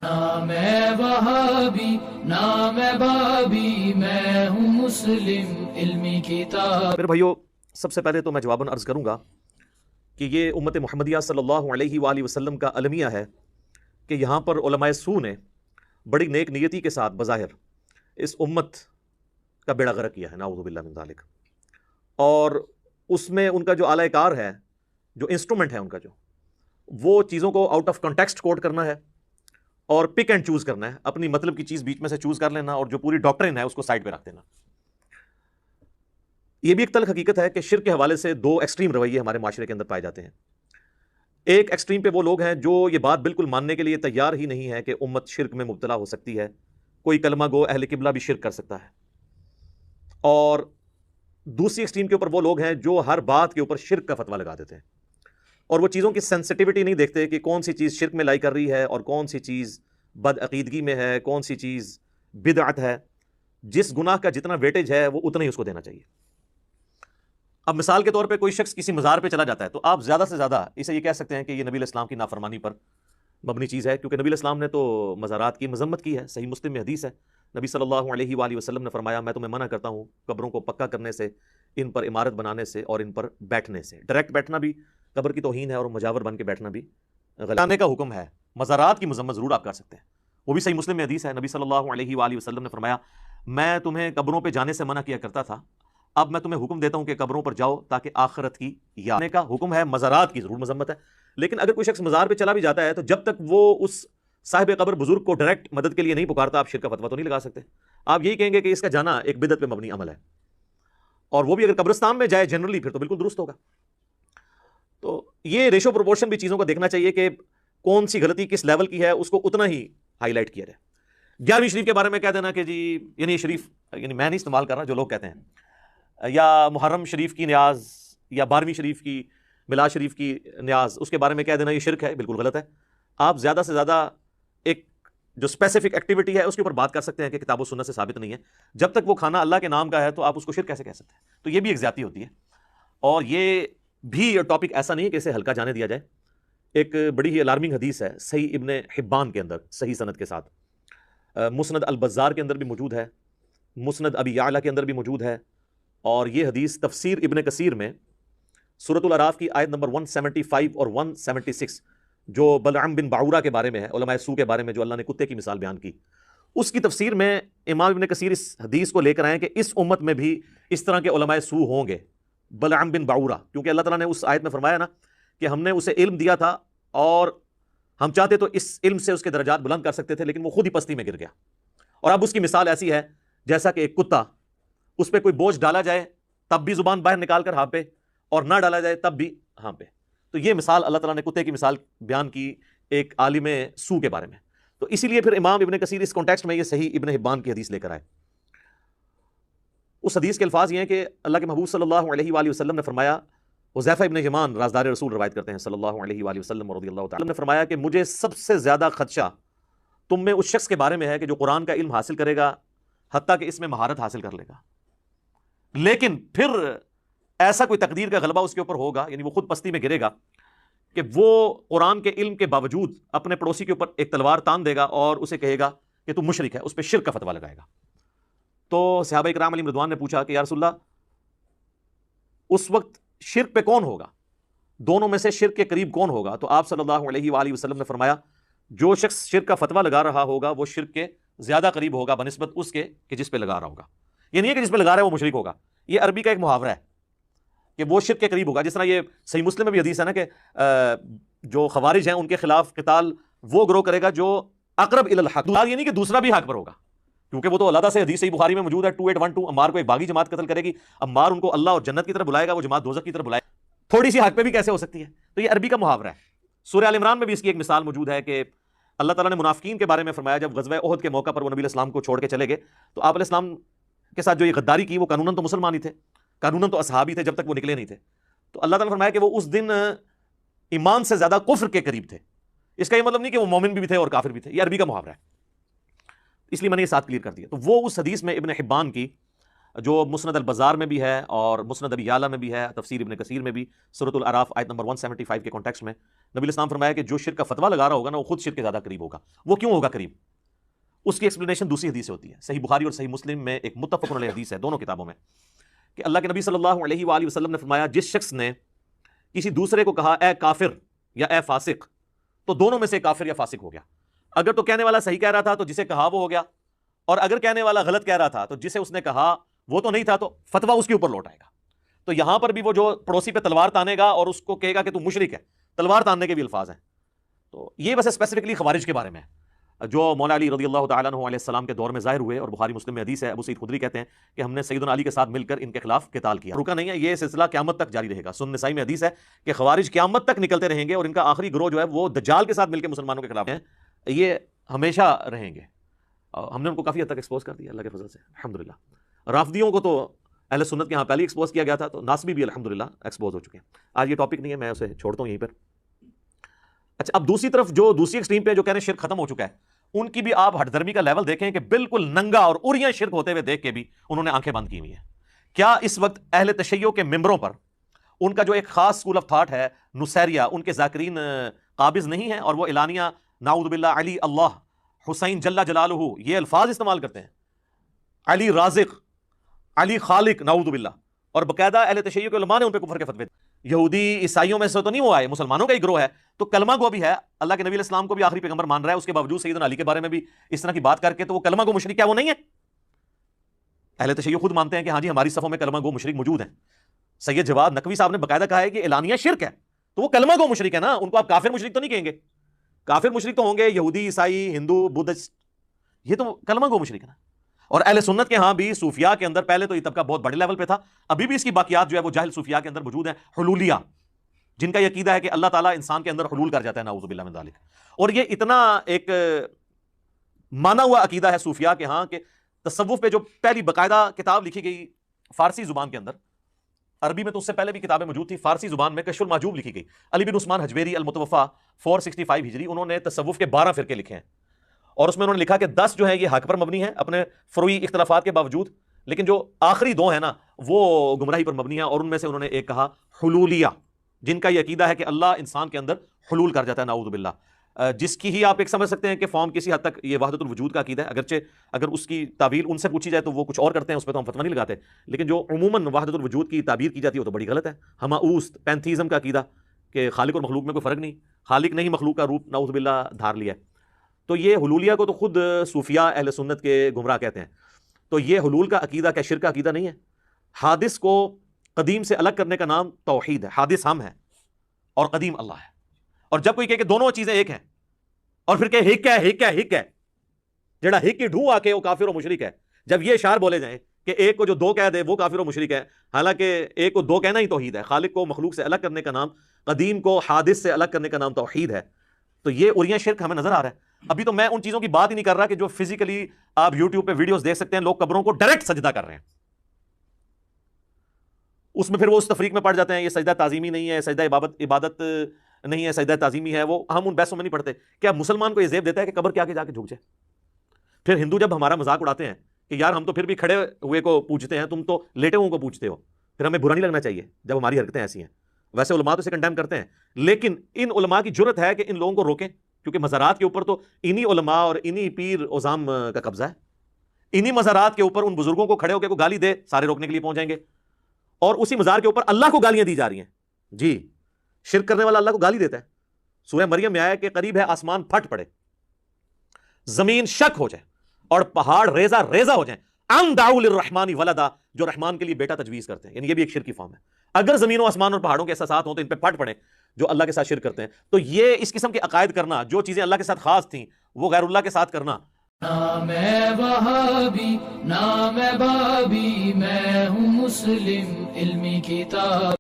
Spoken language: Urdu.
نہ میں وہابی نہ میں بابی، میں ہوں مسلم علمی کتاب۔ پھر بھائیو، سب سے پہلے تو میں جواباً عرض کروں گا کہ یہ امت محمدیہ صلی اللہ علیہ وآلہ وسلم کا المیہ ہے کہ یہاں پر علماء سو نے بڑی نیک نیتی کے ساتھ بظاہر اس امت کا بیڑا غرق کیا ہے، نعوذ باللہ من ذالک، اور اس میں ان کا جو اعلی کار ہے، جو انسٹرومنٹ ہے ان کا، جو وہ چیزوں کو آؤٹ آف کانٹیکسٹ کوٹ کرنا ہے اور پک اینڈ چوز کرنا ہے، اپنی مطلب کی چیز بیچ میں سے چوز کر لینا اور جو پوری ڈاکٹرن ہے اس کو سائڈ پہ رکھ دینا۔ یہ بھی ایک تلخ حقیقت ہے کہ شرک کے حوالے سے دو ایکسٹریم رویے ہمارے معاشرے کے اندر پائے جاتے ہیں۔ ایک ایکسٹریم پہ وہ لوگ ہیں جو یہ بات بالکل ماننے کے لیے تیار ہی نہیں ہے کہ امت شرک میں مبتلا ہو سکتی ہے، کوئی کلمہ گو اہل قبلہ بھی شرک کر سکتا ہے، اور دوسری ایکسٹریم کے اوپر وہ لوگ ہیں جو ہر بات کے اوپر شرک کا فتویٰ لگا دیتے ہیں اور وہ چیزوں کی سینسٹیوٹی نہیں دیکھتے کہ کون سی چیز شرک میں لائی کر رہی ہے اور کون سی چیز بد عقیدگی میں ہے، کون سی چیز بدعت ہے۔ جس گناہ کا جتنا ویٹیج ہے وہ اتنا ہی اس کو دینا چاہیے۔ اب مثال کے طور پہ کوئی شخص کسی مزار پہ چلا جاتا ہے تو آپ زیادہ سے زیادہ اسے یہ کہہ سکتے ہیں کہ یہ نبی علیہ السلام کی نافرمانی پر مبنی چیز ہے، کیونکہ نبی علیہ السلام نے تو مزارات کی مذمت کی ہے۔ صحیح مسلم میں حدیث ہے، نبی صلی اللہ علیہ وآلہ وسلم نے فرمایا، میں تمہیں منع کرتا ہوں قبروں کو پکا کرنے سے، ان پر عمارت بنانے سے اور ان پر بیٹھنے سے۔ ڈائریکٹ بیٹھنا بھی قبر کی توہین ہے اور مجاور بن کے بیٹھنا بھی غلانے کا حکم ہے۔ مزارات کی مذمت ضرور آپ کر سکتے ہیں، وہ بھی صحیح مسلم میں حدیث ہے، نبی صلی اللہ علیہ وآلہ وسلم نے فرمایا، میں تمہیں قبروں پہ جانے سے منع کیا کرتا تھا، اب میں تمہیں حکم دیتا ہوں کہ قبروں پر جاؤ تاکہ آخرت کی یاد کا حکم ہے۔ مزارات کی ضرور مذمت ہے، لیکن اگر کوئی شخص مزار پہ چلا بھی جاتا ہے تو جب تک وہ اس صاحب قبر بزرگ کو ڈائریکٹ مدد کے لیے نہیں پکارتا، آپ شرک کا فتویٰ تو نہیں لگا سکتے۔ آپ یہی کہیں گے کہ اس کا جانا ایک بدعت پہ مبنی عمل ہے، اور وہ بھی اگر قبرستان میں جائے جنرلی پھر تو بالکل درست ہوگا۔ تو یہ ریشو پروپورشن بھی چیزوں کو دیکھنا چاہیے کہ کون سی غلطی کس لیول کی ہے، اس کو اتنا ہی ہائی لائٹ کیا جائے۔ 11ویں شریف کے بارے میں کہہ دینا کہ جی، یعنی شریف یعنی میں نہیں استعمال کر رہا، جو لوگ کہتے ہیں، یا محرم شریف کی نیاز یا 12ویں شریف کی میلاد شریف کی نیاز، اس کے بارے میں کہہ دینا یہ شرک ہے، بالکل غلط ہے۔ آپ زیادہ سے زیادہ ایک جو اسپیسیفک ایکٹیویٹی ہے اس کے اوپر بات کر سکتے ہیں کہ کتاب و سنت سے ثابت نہیں ہے۔ جب تک وہ کھانا اللہ کے نام کا ہے تو آپ اس کو شرک کیسے کہہ سکتے ہیں؟ تو یہ بھی ایک زیادتی ہوتی ہے، اور یہ بھی ٹاپک ایسا نہیں ہے کہ اسے ہلکا جانے دیا جائے۔ ایک بڑی ہی الارمنگ حدیث ہے صحیح ابن حبان کے اندر صحیح سند کے ساتھ، مسند البزار کے اندر بھی موجود ہے، مسند ابی یعلا کے اندر بھی موجود ہے، اور یہ حدیث تفسیر ابن کثیر میں سورۃ الاعراف کی آیت نمبر 175 اور 176 جو بلعم بن بعورہ کے بارے میں ہے، علماء سو کے بارے میں، جو اللہ نے کتے کی مثال بیان کی، اس کی تفسیر میں امام ابن کثیر اس حدیث کو لے کر آئے کہ اس امت میں بھی اس طرح کے علماء سو ہوں گے، بلعم بن بعورہ، کیونکہ اللہ تعالیٰ نے اس آیت میں فرمایا نا کہ ہم نے اسے علم دیا تھا اور ہم چاہتے تو اس علم سے اس کے درجات بلند کر سکتے تھے، لیکن وہ خود ہی پستی میں گر گیا۔ اور اب اس کی مثال ایسی ہے جیسا کہ ایک کتا، اس پہ کوئی بوجھ ڈالا جائے تب بھی زبان باہر نکال کر ہانپے، اور نہ ڈالا جائے تب بھی ہانپے۔ تو یہ مثال اللہ تعالیٰ نے کتے کی مثال بیان کی ایک عالم سو کے بارے میں۔ تو اسی لیے پھر امام ابن کثیر اس کانٹیکسٹ میں یہ صحیح ابن حبان کی حدیث لے کر آئے۔ اس حدیث کے الفاظ یہ ہیں کہ اللہ کے محبوب صلی اللہ علیہ وآلہ وسلم نے فرمایا، حذیفہ ابن یمان رازدار رسول روایت کرتے ہیں صلی اللہ علیہ وآلہ وسلم رضی اللہ تعالی نے فرمایا کہ مجھے سب سے زیادہ خدشہ تم میں اس شخص کے بارے میں ہے کہ جو قرآن کا علم حاصل کرے گا حتیٰ کہ اس میں مہارت حاصل کر لے گا، لیکن پھر ایسا کوئی تقدیر کا غلبہ اس کے اوپر ہوگا، یعنی وہ خود پستی میں گرے گا، کہ وہ قرآن کے علم کے باوجود اپنے پڑوسی کے اوپر ایک تلوار تان دے گا اور اسے کہے گا کہ تو مشرک ہے، اس پہ شرک کا فتویٰ لگائے گا۔ تو صحابہ کرام علیہم رضوان نے پوچھا کہ یا رسول اللہ، اس وقت شرک پہ کون ہوگا، دونوں میں سے شرک کے قریب کون ہوگا؟ تو آپ صلی اللہ علیہ وآلہ وسلم نے فرمایا، جو شخص شرک کا فتویٰ لگا رہا ہوگا وہ شرک کے زیادہ قریب ہوگا بنسبت اس کے کہ جس پہ لگا رہا ہوگا۔ یہ نہیں ہے کہ جس پہ لگا رہا ہے وہ مشرک ہوگا، یہ عربی کا ایک محاورہ ہے کہ وہ شرک کے قریب ہوگا۔ جس طرح یہ صحیح مسلم میں بھی حدیث ہے نا کہ جو خوارج ہیں ان کے خلاف قتال وہ گروہ کرے گا جو اقرب الی الحق، یہ نہیں کہ دوسرا بھی حق پر ہوگا، کیونکہ وہ تو علیحدہ سے حدیث صحیح بخاری میں موجود ہے 2812، عمار کو ایک باغی جماعت قتل کرے گی، عمار ان کو اللہ اور جنت کی طرف بلائے گا، وہ جماعت دوزخ کی طرف بلائے گا، تھوڑی سی حق پہ بھی کیسے ہو سکتی ہے؟ تو یہ عربی کا محاورہ ہے۔ سورہ آل عمران میں بھی اس کی ایک مثال موجود ہے کہ اللہ تعالیٰ نے منافقین کے بارے میں فرمایا، جب غزوہ احد کے موقع پر وہ نبی علیہ السلام کو چھوڑ کے چلے گئے تو آپ علیہ السلام کے ساتھ جو یہ غداری کی وہ قانوناً تو مسلمان ہی تھے، قانوناً تو اصحابی تھے جب تک وہ نکلے نہیں تھے، تو اللہ تعالیٰ نے فرمایا کہ وہ اس دن ایمان سے زیادہ کفر کے قریب تھے۔ اس کا یہ مطلب نہیں کہ وہ مومن بھی تھے اور کافر بھی تھے، یہ عربی کا محاورہ ہے، اس لیے میں نے یہ ساتھ کلیئر کر دیا۔ تو وہ اس حدیث میں ابن حبان کی جو مسند البزار میں بھی ہے اور مسند ابی یعلا میں بھی ہے، تفسیر ابن کثیر میں بھی، سورۃ الاعراف آیت نمبر 175 کے کانٹیکسٹ میں نبی اسلام فرمایا کہ جو شرک کا فتویٰ لگا رہا ہوگا نا وہ خود شرک کے زیادہ قریب ہوگا. وہ کیوں ہوگا قریب؟ اس کی ایکسپلینیشن دوسری حدیث سے ہوتی ہے. صحیح بخاری اور صحیح مسلم میں ایک متفق علیہ حدیث ہے دونوں کتابوں میں کہ اللہ کے نبی صلی اللہ علیہ وآلہ وسلم نے فرمایا جس شخص نے کسی دوسرے کو کہا اے کافر یا اے فاسق تو دونوں میں سے کافر یا فاسق ہو گیا. اگر تو کہنے والا صحیح کہہ رہا تھا تو جسے کہا وہ ہو گیا, اور اگر کہنے والا غلط کہہ رہا تھا تو جسے اس نے کہا وہ تو نہیں تھا تو فتویٰ اس کے اوپر لوٹ آئے گا. تو یہاں پر بھی وہ جو پڑوسی پہ تلوار تانے گا اور اس کو کہے گا کہ تو مشرک ہے, تلوار تاننے کے بھی الفاظ ہیں. تو یہ بس اسپیسیفکلی خوارج کے بارے میں جو مولا علی رضی اللہ تعالیٰ عنہ علیہ السلام کے دور میں ظاہر ہوئے, اور بخاری مسلم میں حدیث ہے, ابو سعید خدری کہتے ہیں کہ ہم نے سیدنا علی کے ساتھ مل کر ان کے خلاف قتال کیا. رکا نہیں ہے, یہ سلسلہ قیامت تک جاری رہے گا. سنن نسائی میں حدیث ہے کہ خوارج قیامت تک نکلتے رہیں گے, اور ان کا آخری گروہ جو ہے وہ دجال کے ساتھ مل کے مسلمانوں کے خلاف ہیں, یہ ہمیشہ رہیں گے. ہم نے ان کو کافی حد تک ایکسپوز کر دیا اللہ کے فضل سے الحمدللہ. رافضیوں کو تو اہل سنت کے ہاں پہلے ایکسپوز کیا گیا تھا, تو ناسبی بھی الحمدللہ ایکسپوز ہو چکے ہیں. آج یہ ٹاپک نہیں ہے, میں اسے چھوڑتا ہوں یہیں پر. اچھا, اب دوسری طرف جو دوسری ایکسٹریم پہ جو کہنے شرک ختم ہو چکا ہے, ان کی بھی آپ ہٹ درمی کا لیول دیکھیں کہ بالکل ننگا اور اریاں شرک ہوتے ہوئے دیکھ کے بھی انہوں نے آنکھیں بند کی ہوئی ہیں. کیا اس وقت اہل تشیع کے ممبروں پر ان کا جو ایک خاص اسکول آف تھاٹ ہے نصیریہ, ان کے ذاکرین قابض نہیں ہیں, اور وہ اعلانیہ نعوذ باللہ علی اللہ, حسین جل جلالہ, یہ الفاظ استعمال کرتے ہیں, علی رازق, علی خالق, نعوذ باللہ, اور باقاعدہ اہل تشیع کے علماء نے ان پہ کفر کے فتوے. یہودی عیسائیوں میں سے تو نہیں وہ آئے, مسلمانوں کا ہی گروہ ہے, تو کلمہ گو بھی ہے. اللہ کے نبی علیہ السلام کو بھی آخری پیغمبر مان رہا ہے, اس کے باوجود سیدنا علی کے بارے میں بھی اس طرح کی بات کر کے, تو وہ کلمہ گو مشرک کیا وہ نہیں ہے؟ اہل تشیع خود مانتے ہیں کہ ہاں جی ہماری صفوں میں کلمہ گو مشرک موجود ہیں. سید جواد نقوی صاحب نے باقاعدہ کہا ہے کہ اعلانیہ شرک ہے, تو وہ کلمہ گو مشرک ہے نا, ان کو آپ کافر مشرک تو نہیں کہیں گے. کافر مشرک تو ہوں گے یہودی, عیسائی, ہندو, بدھسٹ, یہ تو کلمہ گو مشرک ہے نا. اور اہل سنت کے ہاں بھی صوفیاء کے اندر پہلے تو یہ طبقہ بہت بڑے لیول پہ تھا, ابھی بھی اس کی باقیات جو ہے وہ جاہل صوفیاء کے اندر موجود ہیں. حلولیہ, جن کا یہ عقیدہ ہے کہ اللہ تعالیٰ انسان کے اندر حلول کر جاتا ہے, نعوذ باللہ من ذالک. اور یہ اتنا ایک مانا ہوا عقیدہ ہے صوفیاء کے ہاں کہ تصوف پہ جو پہلی باقاعدہ کتاب لکھی گئی فارسی زبان کے اندر, عربی میں تو اس سے پہلے بھی کتابیں موجود تھی, فارسی زبان میں کشف المحجوب لکھی گئی. علی بن عثمان حجویری المتوفا 465 ہجری, انہوں نے تصوف کے 12 فرقے لکھے ہیں, اور اس میں انہوں نے لکھا کہ 10 جو ہیں یہ حق پر مبنی ہیں اپنے فروعی اختلافات کے باوجود, لیکن جو آخری 2 ہیں نا وہ گمراہی پر مبنی ہیں. اور ان میں سے انہوں نے ایک کہا حلولیہ, جن کا یہ عقیدہ ہے کہ اللہ انسان کے اندر حلول کر جاتا ہے, نعوذ باللہ, جس کی ہی آپ ایک سمجھ سکتے ہیں کہ فارم کسی حد تک یہ وحدت الوجود کا عقیدہ ہے. اگرچہ اگر اس کی تعبیر ان سے پوچھی جائے تو وہ کچھ اور کرتے ہیں, اس پہ تو ہم فتویٰ نہیں لگاتے, لیکن جو عموماً وحدت الوجود کی تعبیر کی جاتی ہے وہ تو بڑی غلط ہے. ہماؤست پینتھیزم کا عقیدہ کہ خالق اور مخلوق میں کوئی فرق نہیں, خالق نے ہی مخلوق کا روپ نعوذ باللہ دھار لیا ہے. تو یہ حلولیہ کو تو خود صوفیاء اہل سنت کے گمراہ کہتے ہیں. تو یہ حلول کا عقیدہ کیا شرک کا عقیدہ نہیں ہے؟ حادث کو قدیم سے الگ کرنے کا نام توحید ہے. حادث ہم ہیں اور قدیم اللہ ہے. اور جب کوئی کہے کہ دونوں چیزیں ایک ہیں, اور پھر کہ ہک ہے ہک ہے ہک ہے, جڑا ہک کی ڈھوں آ کے وہ کافر و مشرک ہے. جب یہ اشعار بولے جائیں کہ ایک کو جو 2 کہہ دے وہ کافر و مشرک ہے, حالانکہ ایک کو 2 کہنا ہی توحید ہے. خالق کو مخلوق سے الگ کرنے کا نام, قدیم کو حادث سے الگ کرنے کا نام توحید ہے. تو یہ اریاں شرک ہمیں نظر آ رہا ہے. ابھی تو میں ان چیزوں کی بات ہی نہیں کر رہا کہ جو فزیکلی آپ یوٹیوب پہ ویڈیوز دیکھ سکتے ہیں, لوگ قبروں کو ڈائریکٹ سجدہ کر رہے ہیں, اس میں پھر وہ اس تفریق میں پڑ جاتے ہیں یہ سجدہ تعظیمی نہیں ہے, سجدہ عبادت نہیں ہے, سجدہ تعظیمی ہے. وہ ہم ان بحثوں میں نہیں پڑھتے. کیا مسلمان کو یہ زیب دیتا ہے کہ قبر کے آگے جا کے جھک جائے؟ پھر ہندو جب ہمارا مذاق اڑاتے ہیں کہ یار ہم تو پھر بھی کھڑے ہوئے کو پوچھتے ہیں, تم تو لیٹے ہوئے کو پوچھتے ہو, پھر ہمیں برا نہیں لگنا چاہیے جب ہماری حرکتیں ایسی ہیں. ویسے علماء تو اسے کنڈیم کرتے ہیں, لیکن ان علماء کی جرت ہے کہ ان لوگوں کو روکیں, کیونکہ مزارات کے اوپر تو انہی علماء اور انہی پیر عظام کا قبضہ ہے. انہی مزارات کے اوپر ان بزرگوں کو کھڑے ہو کے کو گالی دے سارے روکنے کے لیے پہنچ جائیں گے, اور اسی مزار کے اوپر اللہ کو گالیاں دی جا رہی ہیں. جی, شرک کرنے والا اللہ کو گالی دیتا ہے. سورہ مریم میں آیا کہ قریب ہے آسمان پھٹ پڑے, زمین شک ہو جائے, اور پہاڑ ریزہ ریزہ ہو جائیں, ان دعوا للرحمن ولدا, جو رحمان کے لیے بیٹا تجویز کرتے ہیں. یعنی یہ بھی ایک شرک کی فارم ہے. اگر زمین و آسمان اور پہاڑوں کے احساسات ہوں تو ان پہ پھٹ پڑیں جو اللہ کے ساتھ شرک کرتے ہیں. تو یہ اس قسم کے عقائد کرنا, جو چیزیں اللہ کے ساتھ خاص تھیں وہ غیر اللہ کے ساتھ کرنا. نام ہے وہابی نام ہے بابی, میں ہوں مسلم علمی کتاب.